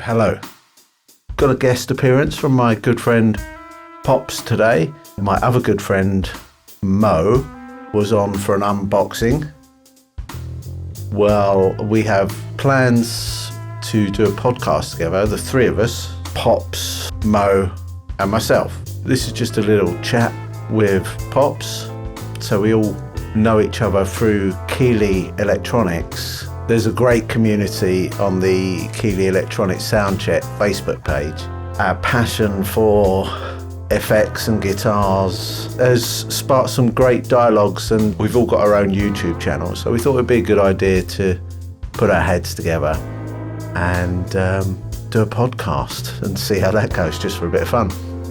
Hello. Got a guest appearance from my good friend Pops today. My other good friend Mo was on for an unboxing. Well, we have plans to do a podcast together, the three of us, Pops, Mo and myself. This is just a little chat with Pops, so we all know each other through Keeley Electronics. There's a great community on the Keeley Electronics Soundcheck Facebook page. Our passion for FX and guitars has sparked some great dialogues, and we've all got our own YouTube channel, so we thought it'd be a good idea to put our heads together and do a podcast and see how that goes, just for a bit of fun.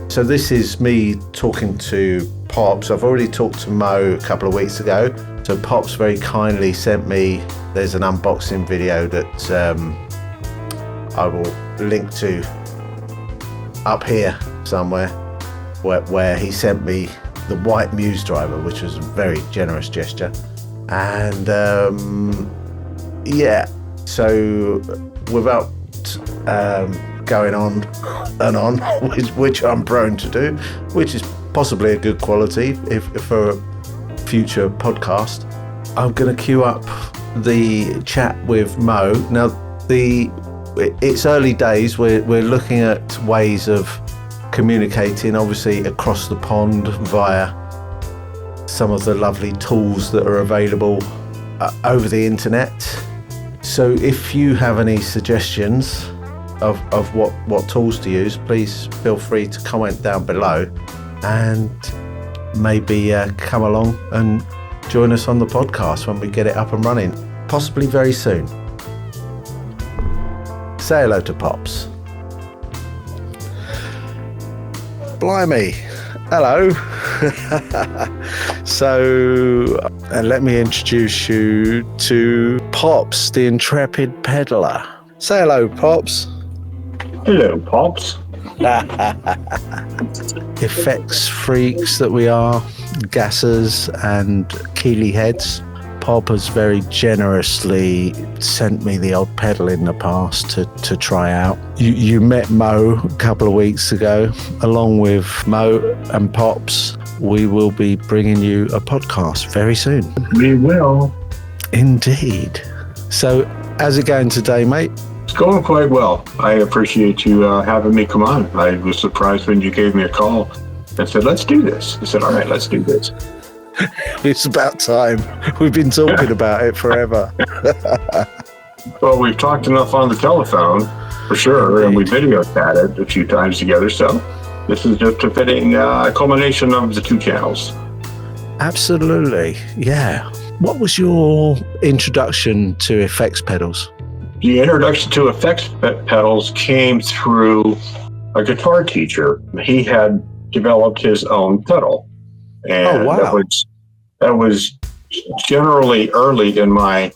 So this is me talking to Pops. I've already talked to Mo a couple of weeks ago, so Pops very kindly sent me, there's an unboxing video that I will link to up here somewhere, where he sent me the white Muse driver, which was a very generous gesture. And so without going on and on, which I'm prone to do, which is possibly a good quality if for a future podcast, I'm going to queue up the chat with Mo. Now, it's early days. We're looking at ways of communicating, obviously, across the pond via some of the lovely tools that are available over the internet. So if you have any suggestions of what tools to use, please feel free to comment down below and maybe come along and join us on the podcast when we get it up and running, possibly very soon. Say hello to Pops. Blimey, hello. So let me introduce you to Pops, the Intrepid peddler. Say hello, Pops. Hello, Pops. Effects freaks that we are, gassers and Keeley heads. Pop has very generously sent me the odd pedal in the past to try out. You met Mo a couple of weeks ago. Along with Mo and Pops, we will be bringing you a podcast very soon. We will. Indeed. So, how's it going today, mate? It's going quite well. I appreciate you having me come on. I was surprised when you gave me a call and said, let's do this. I said, all right, let's do this. It's about time. We've been talking about it forever. Well, we've talked enough on the telephone, for sure, and we video chatted a few times together, so this is just a fitting culmination of the two channels. Absolutely, yeah. What was your introduction to effects pedals? The introduction to effects pedals came through a guitar teacher. He had developed his own pedal. And that was generally early in my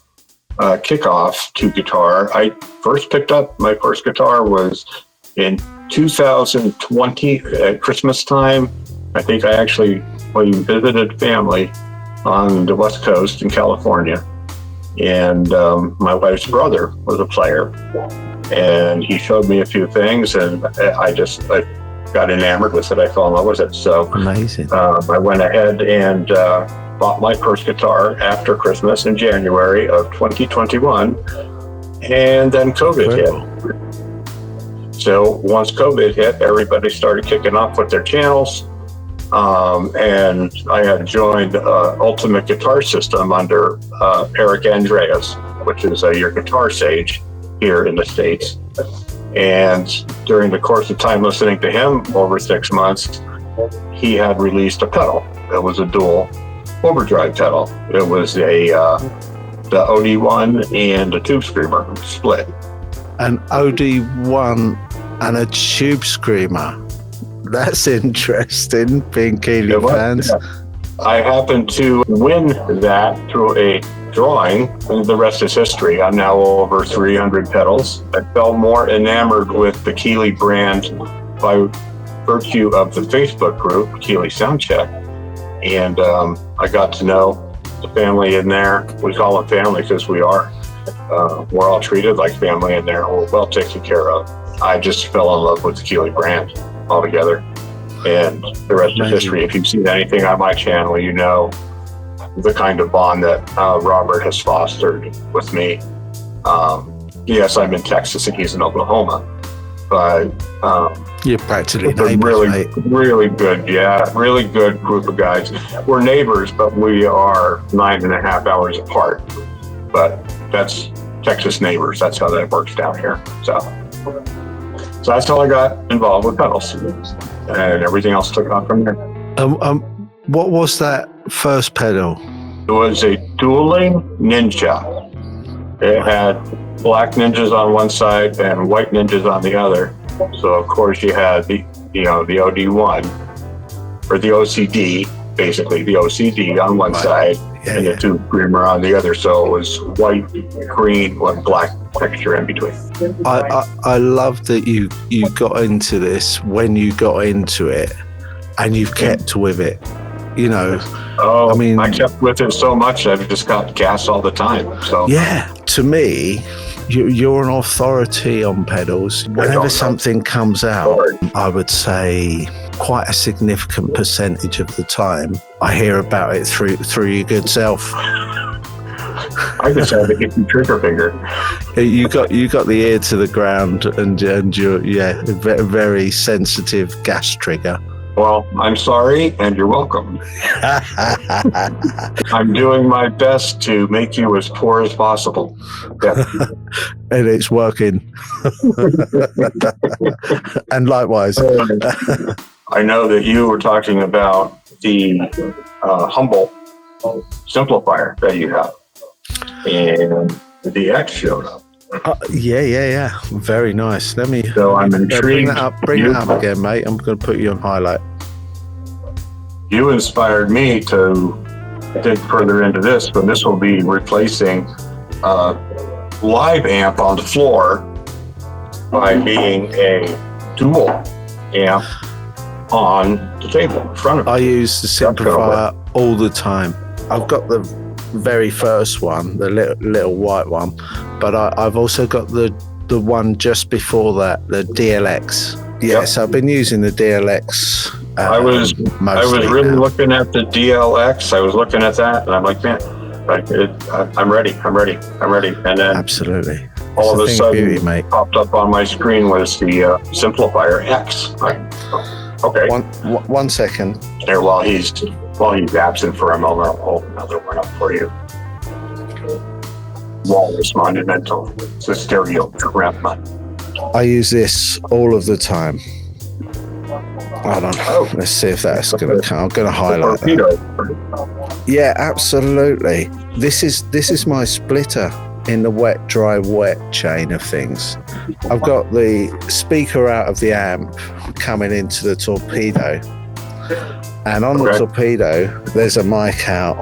kickoff to guitar. I first picked up, my first guitar was in 2020 at Christmas time. I think I actually visited family on the West Coast in California. And my wife's brother was a player. And he showed me a few things, and I got enamored with it. I fell in love with it. So amazing. I went ahead and bought my first guitar after Christmas in January of 2021, and then COVID hit. So once COVID hit, everybody started kicking off with their channels, and I had joined Ultimate Guitar System under Eric Andreas, which is your guitar sage here in the States. And during the course of time listening to him over 6 months, he had released a pedal. It was a dual overdrive pedal. It was the OD1 and a tube screamer split. An OD1 and a tube screamer. That's interesting, being Keeley fans. Yeah. I happened to win that through a drawing, and the rest is history. I'm now over 300 pedals. I felt more enamored with the Keeley brand by virtue of the Facebook group, Keeley Soundcheck. And I got to know the family in there. We call them family because we are. We're all treated like family in there. We're well taken care of. I just fell in love with the Keeley brand altogether. And the rest is history. If you've seen anything on my channel, you know the kind of bond that Robert has fostered with me. Yes, I'm in Texas and he's in Oklahoma, but you're practically it's a neighbors, really good group of guys. We're neighbors, but we are 9.5 hours apart. But that's Texas neighbors. That's how that works down here. So that's how I got involved with pedals, and everything else took off from there. What was that first pedal? It was a dueling Ninja. It had black ninjas on one side and white ninjas on the other. So of course you had the OD1 or the OCD, basically the OCD on one side and the two Grimmer on the other. So it was white, green, with black texture in between. I love that you got into this when you got into it, and you've kept with it. You know, I kept with it so much I've just got gas all the time. So yeah, to me, you're an authority on pedals. Whenever something comes out, I would say quite a significant percentage of the time I hear about it through your good self. I just had to hit the trigger finger. You got the ear to the ground, and you're a very sensitive gas trigger. Well, I'm sorry, and you're welcome. I'm doing my best to make you as poor as possible. Yeah. And it's working. And likewise. I know that you were talking about the humble Simplifier that you have. And the X showed up. Yeah. Very nice. Let me. So I'm intrigued. Bring it up again, mate. I'm going to put you on highlight. You inspired me to dig further into this, but this will be replacing a live amp on the floor by being a dual amp on the table in front of me. I use the Simplifier all the time. I've got the very first one, the little white one, but I've also got the one just before that, the DLX. Yes, I've been using the DLX. I was really looking at the DLX. I was looking at that, and I'm like, man, I'm ready. And then absolutely, all of a sudden, popped up on my screen was the Simplifier X. Okay. One second. There, while he's absent for a moment, I'll hold another one up for you. Walrus Monumental. It's a stereo tremor. I use this all of the time. Hold on. Let's see if that's going to come. I'm going to highlight that. Yeah, absolutely. This is my splitter in the wet, dry, wet chain of things. I've got the speaker out of the amp coming into the Torpedo. And on the Torpedo, there's a mic out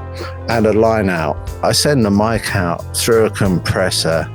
and a line out. I send the mic out through a compressor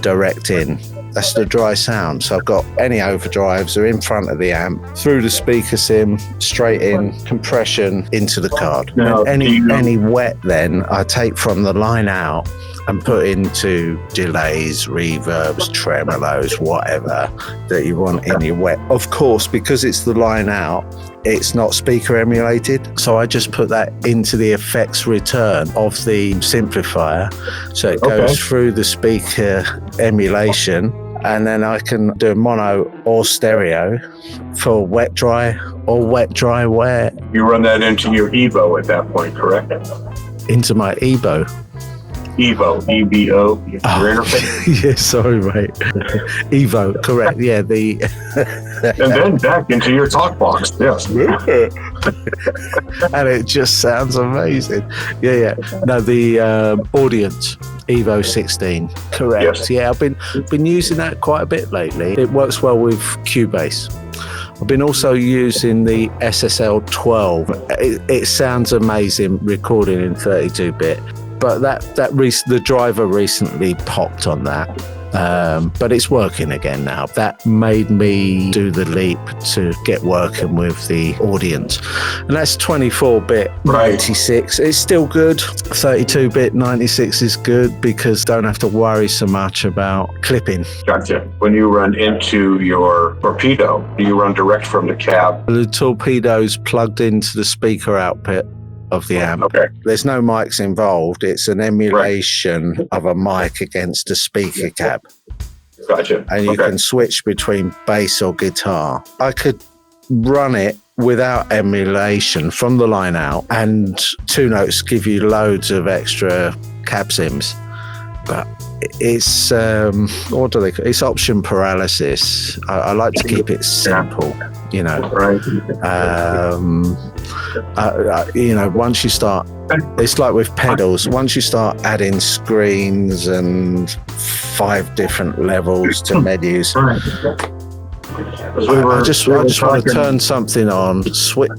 direct in. That's the dry sound. So I've got any overdrives are in front of the amp, through the speaker sim, straight in, compression into the card. Now, any wet then I take from the line out and put into delays, reverbs, tremolos, whatever that you want in your wet. Of course, because it's the line out, it's not speaker emulated. So I just put that into the effects return of the Simplifier. So it goes through the speaker emulation, and then I can do mono or stereo for wet, dry, or wet, dry, wet. You run that into your Evo at that point, correct? Into my Evo. Evo, EVO, your interface. Yeah, sorry, mate. Evo, correct. Yeah, the. And then back into your talk box. Yes. And it just sounds amazing. Yeah. No, the Audience Evo 16. Correct. Yes. Yeah, I've been using that quite a bit lately. It works well with Cubase. I've been also using the SSL 12. It sounds amazing recording in 32-bit. But the driver recently popped on that, But it's working again now. That made me do the leap to get working with the audience. And that's 24-bit 96. It's still good. 32-bit 96 is good because don't have to worry so much about clipping. Gotcha. When you run into your torpedo, do you run direct from the cab? The torpedo's plugged into the speaker output of the amp. Okay. There's no mics involved. It's an emulation of a mic against a speaker cab. Gotcha. And you can switch between bass or guitar. I could run it without emulation from the line out, and 2 notes give you loads of extra cab sims. But it's what do they call it? It's option paralysis. I like to keep it simple, you know. Right. You know, once you start, it's like with pedals. Once you start adding screens and 5 different levels to menus, I just want to turn something on, flick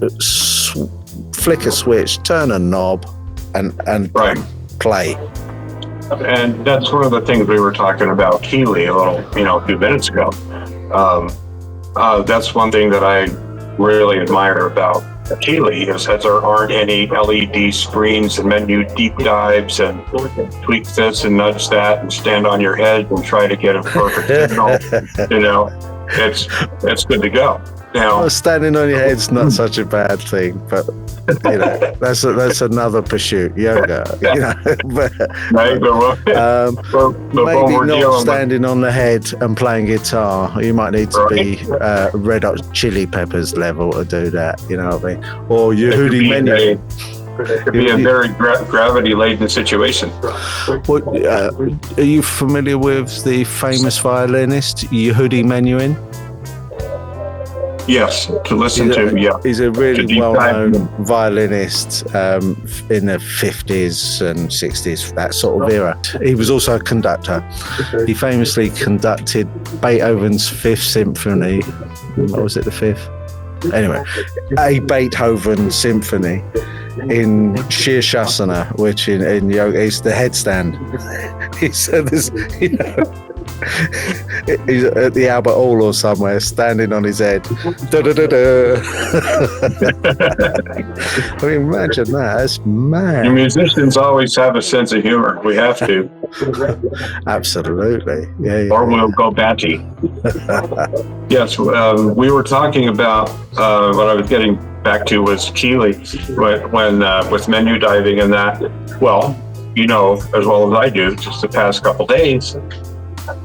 a switch, turn a knob, and play. And that's one of the things we were talking about Keeley a few minutes ago. That's one thing that I really admire about Keeley is that there aren't any LED screens and menu deep dives and tweak this and nudge that and stand on your head and try to get a perfect signal. You know, it's good to go. Now, standing on your head's not such a bad thing, but you know, that's another pursuit, yoga. You know, but, maybe not standing on the head and playing guitar. You might need to be Red Hot Chili Peppers level to do that. You know what I mean? Or Yehudi Menuhin. It could be a very gravity-laden situation. Are you familiar with the famous violinist Yehudi Menuhin? Yes, to listen to, yeah. He's a really well-known violinist in the 50s and 60s, that sort of era. He was also a conductor. He famously conducted Beethoven's Fifth Symphony. What was it, the fifth? Anyway, a Beethoven symphony in Shirshasana, which in yoga is the headstand. He said this, you know, he's at the Albert Hall or somewhere, standing on his head. Da, da, da, da. I mean, imagine that. That's mad. The musicians always have a sense of humor. We have to. Absolutely. Yeah. Or we'll go batty. Yes, we were talking about what I was getting back to was Keeley when with menu diving and that. Well, you know as well as I do, just the past couple days,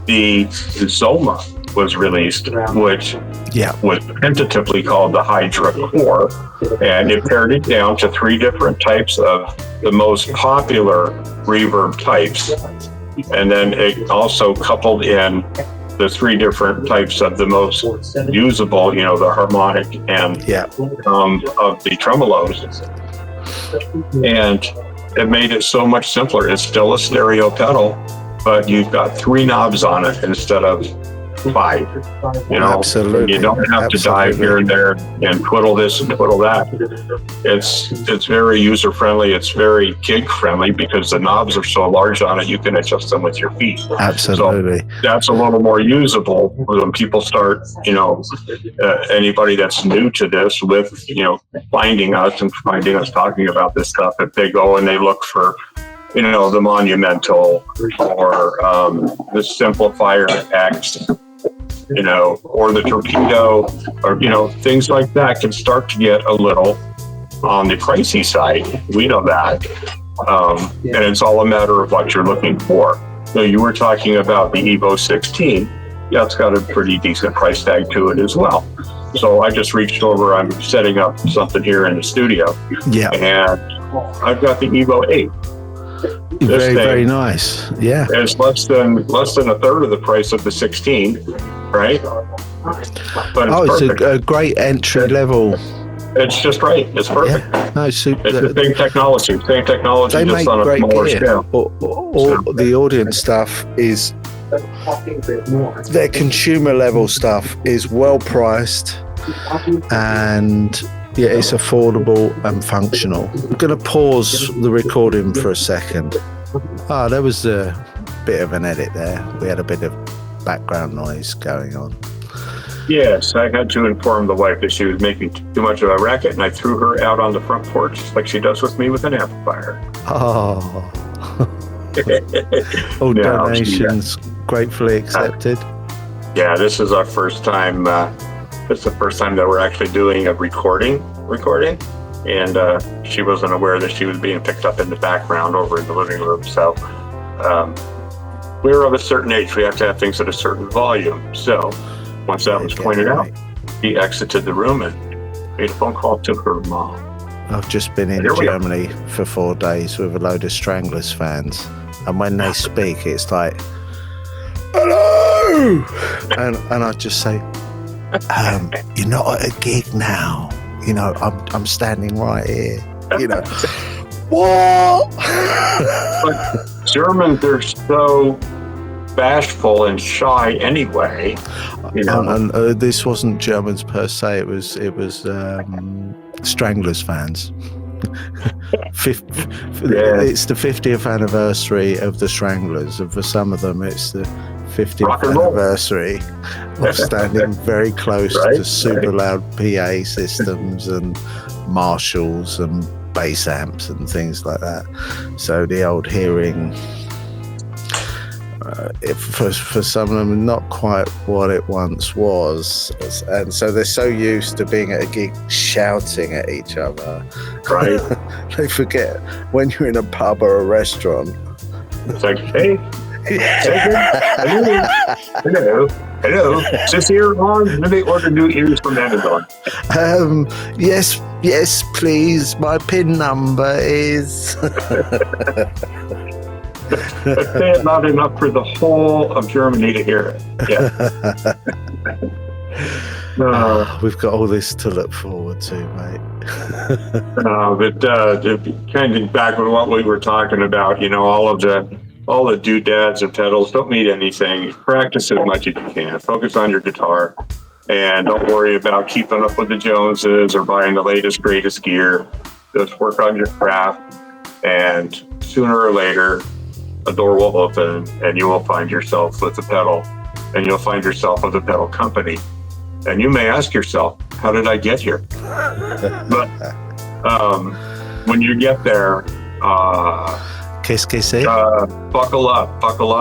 the Zoma was released, which was tentatively called the Hydra Core, and it pared it down to 3 different types of the most popular reverb types, and then it also coupled in the 3 different types of the most usable, you know, the harmonic and of the tremolos, and it made it so much simpler. It's still a stereo pedal, but you've got 3 knobs on it instead of 5. You know, absolutely. You don't have to dive here and there and twiddle this and twiddle that. It's very user friendly. It's very kid friendly because the knobs are so large on it. You can adjust them with your feet. Absolutely. So that's a little more usable when people start. You know, anybody that's new to this with finding us talking about this stuff. If they go and they look for, you know, the Monumental or the Simplifier X, you know, or the Torpedo, or, you know, things like that can start to get a little on the pricey side. We know that. And it's all a matter of what you're looking for. So you were talking about the Evo 16. Yeah, it's got a pretty decent price tag to it as well. So I just reached over, I'm setting up something here in the studio. Yeah. And I've got the Evo 8. Very, very nice. Yeah. It's less than a third of the price of the 16, right? But it's a great entry level. It's just right. It's perfect. Yeah. No, super. It's the same technology. They just make on a great smaller gear. scale. All the audience stuff is, their consumer level stuff is well priced, and yeah, it's affordable and functional. I'm going to pause the recording for a second Oh, there was a bit of an edit there. We had a bit of background noise going on. Yes, I had to inform the wife that she was making too much of a racket, and I threw her out on the front porch like she does with me with an amplifier. Oh. All donations gratefully accepted. Yeah, this is our first time. This is the first time that we're actually doing a recording, and she wasn't aware that she was being picked up in the background over in the living room. So we're of a certain age. We have to have things at a certain volume. So once that was pointed out, he exited the room and made a phone call to her mom. I've just been in Germany for 4 days with a load of Stranglers fans, and when they speak, it's like, hello, and I just say, you're not at a gig now. You know, I'm standing right here. You know, what? But Germans are so bashful and shy anyway. You know? And this wasn't Germans per se. It was Stranglers fans. It's the 50th anniversary of the Stranglers, and for some of them, it's the 50th anniversary of standing very close to super loud PA systems and Marshalls and bass amps and things like that. So the old hearing, for some of them, not quite what it once was, and so they're so used to being at a gig shouting at each other, right? They forget when you're in a pub or a restaurant. It's like, hey, hello, is this ear on? Let me order new ears from Amazon. Yes, please. My PIN number is. But say it loud enough for the whole of Germany to hear it. Yeah. We've got all this to look forward to, mate. But kind of back with what we were talking about, you know, all the doodads and pedals don't mean anything. Practice as much as you can. Focus on your guitar, and don't worry about keeping up with the Joneses or buying the latest, greatest gear. Just work on your craft, and sooner or later, a door will open and you will find yourself with a pedal, and you'll find yourself with a pedal company. And you may ask yourself, how did I get here? But when you get there, buckle up,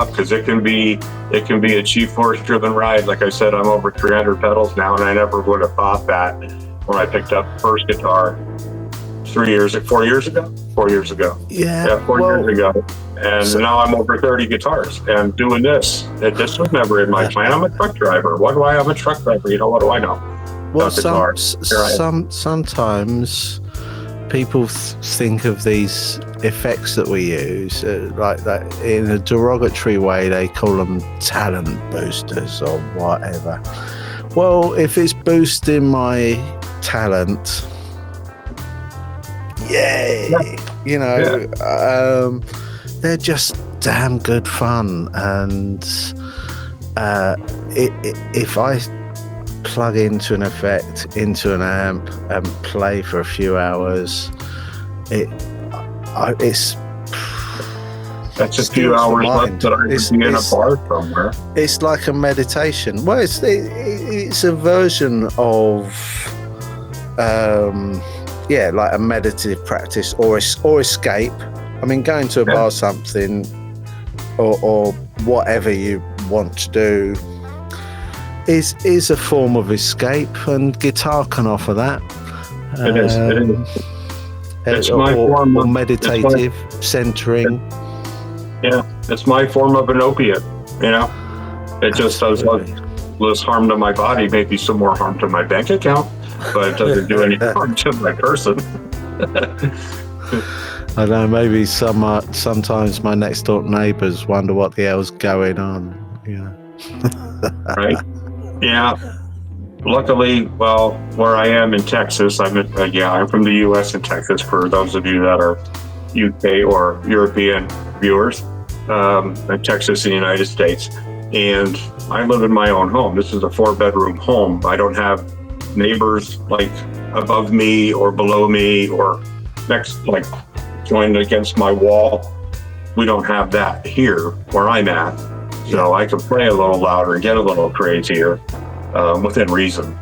because it can be a cheap force-driven ride. Like I said, I'm over 300 pedals now, and I never would have thought that when I picked up first guitar 4 years ago. Years ago. And now I'm over 30 guitars and doing this. This was never in my plan. I'm a truck driver. Why do I have a truck driver? You know, what do I know? Well, sometimes people think of these effects that we use like that in a derogatory way. They call them talent boosters or whatever. Well, if it's boosting my talent, yay! You know, they're just damn good fun. And if I plug into an effect into an amp and play for a few hours, it's that's a few hours left that I could be in a bar somewhere. It's like a meditation. Well, it's a version of like a meditative practice or escape. I mean, going to a bar, something, or whatever you want to do, is a form of escape, and guitar can offer that. It is. It's my form of meditative centering. Yeah, it's my form of an opiate. You know, it just does less harm to my body, maybe some more harm to my bank account, but it doesn't do any harm to my person. I don't know, maybe sometimes my next door neighbours wonder what the hell's going on. Yeah. Right? Yeah. Luckily, well, where I am in Texas, I'm from the U.S. in Texas, for those of you that are UK or European viewers, Texas in the United States. And I live in my own home. This is a 4-bedroom home. I don't have neighbors like above me or below me or next, like joined against my wall. we don't have that here where I'm at. So I can play a little louder, get a little crazier, within reason.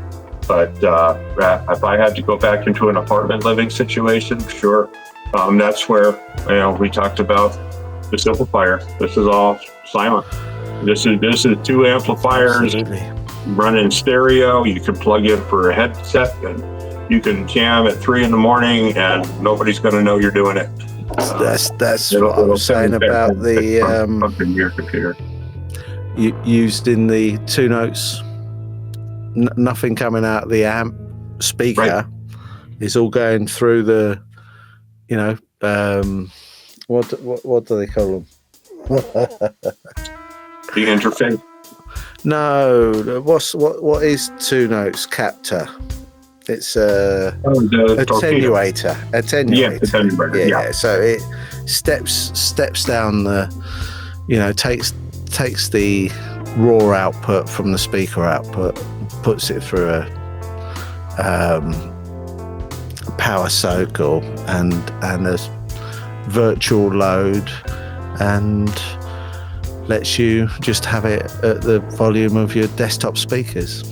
But if I had to go back into an apartment living situation, sure. That's where, we talked about the Simplifier. This is all silent. This is 2 amplifiers. Absolutely. Running stereo. You can plug in for a headset, and you can jam at 3 a.m, and nobody's going to know you're doing it. That's what I was saying about the your computer. Used in the 2 notes. Nothing coming out of the amp speaker. Right. It's all going through the, what do they call them? The interface. No, what is 2 notes captor? It's a attenuator. Yeah, attenuator. Yeah. So it steps down the, takes the raw output from the speaker output, puts it through a power soak and a virtual load, and lets you just have it at the volume of your desktop speakers.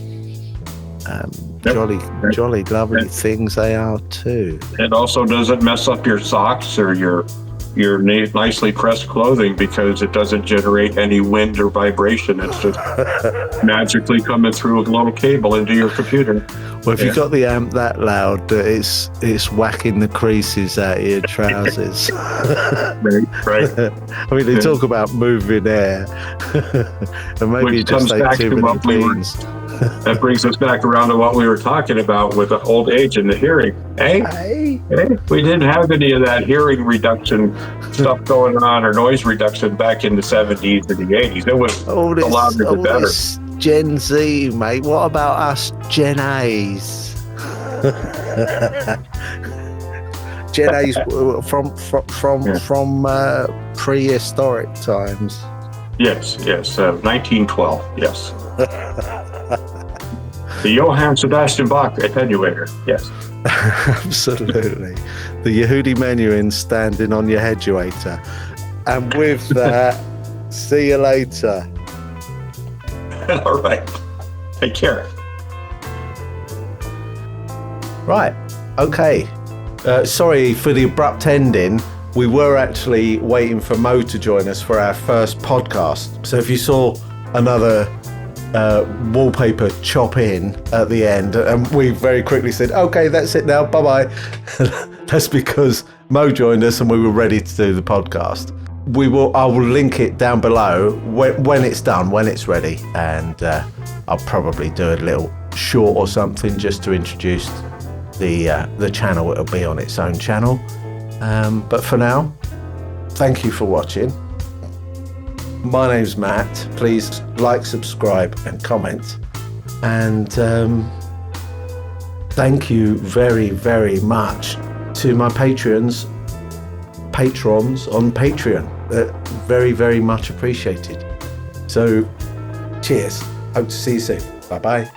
Jolly lovely things they are too. It also doesn't mess up your socks or your nicely pressed clothing, because it doesn't generate any wind or vibration. It's just magically coming through a little cable into your computer. Well, if you've got the amp that loud that it's whacking the creases out of your trousers. Right. I mean, they talk about moving air. And maybe you just take too many cleans. That brings us back around to what we were talking about with the old age and the hearing. Hey, we didn't have any of that hearing reduction stuff going on, or noise reduction back in the 70s and the 80s. It was a lot better. Gen Z, mate. What about us Gen A's? Gen A's from prehistoric times. Yes, 1912. Yes. The Johann Sebastian Bach attenuator. Yes. Absolutely. The Yehudi Menuhin standing on your headuator. And with that, see you later. All right. Take care. Right. Okay. Sorry for the abrupt ending. We were actually waiting for Mo to join us for our first podcast. So if you saw another wallpaper chop in at the end, and we very quickly said, okay, that's it now, bye-bye. That's because Mo joined us and we were ready to do the podcast. I will link it down below when it's done, when it's ready, and I'll probably do a little short or something just to introduce the channel. It'll be on its own channel, but for now, thank you for watching. My name's Matt. Please like, subscribe and comment, and thank you very, very much to my patrons on Patreon. Very, very much appreciated. So cheers. Hope to see you soon. Bye bye.